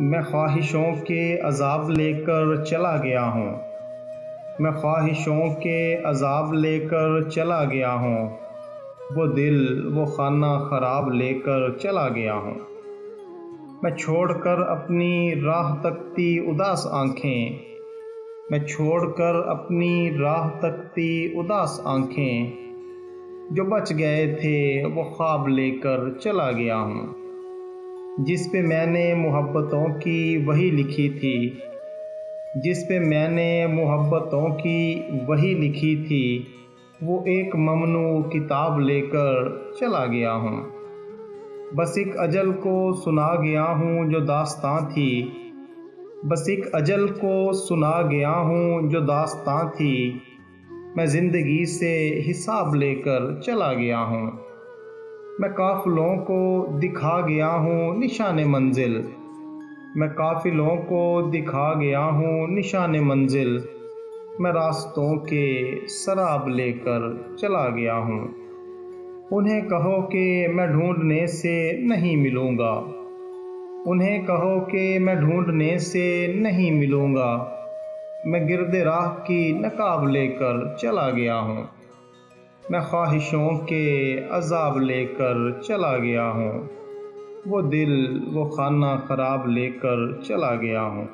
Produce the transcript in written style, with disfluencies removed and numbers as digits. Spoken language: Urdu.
میں خواہشوں کے عذاب لے کر چلا گیا ہوں، میں خواہشوں کے عذاب لے کر چلا گیا ہوں، وہ دل وہ خانہ خراب لے کر چلا گیا ہوں۔ میں چھوڑ کر اپنی راہ تکتی اداس آنکھیں، میں چھوڑ کر اپنی راہ تکتی اداس آنکھیں، جو بچ گئے تھے وہ خواب لے کر چلا گیا ہوں۔ جس پہ میں نے محبتوں کی وہی لکھی تھی، جس پہ میں نے محبتوں کی وہی لکھی تھی، وہ ایک ممنوع کتاب لے کر چلا گیا ہوں۔ بس ایک اجل کو سنا گیا ہوں جو داستاں تھی، بس ایک اجل کو سنا گیا ہوں جو داستاں تھی، میں زندگی سے حساب لے کر چلا گیا ہوں۔ میں قافلوں کو دکھا گیا ہوں نشان منزل، میں قافلوں کو دکھا گیا ہوں نشان منزل، میں راستوں کے سراب لے کر چلا گیا ہوں۔ انہیں کہو کہ میں ڈھونڈنے سے نہیں ملوں گا، انہیں کہو کہ میں ڈھونڈنے سے نہیں ملوں گا، میں گرد راہ کی نقاب لے کر چلا گیا ہوں، میں خواہشوں کے عذاب لے کر چلا گیا ہوں، وہ دل وہ خانہ خراب لے کر چلا گیا ہوں۔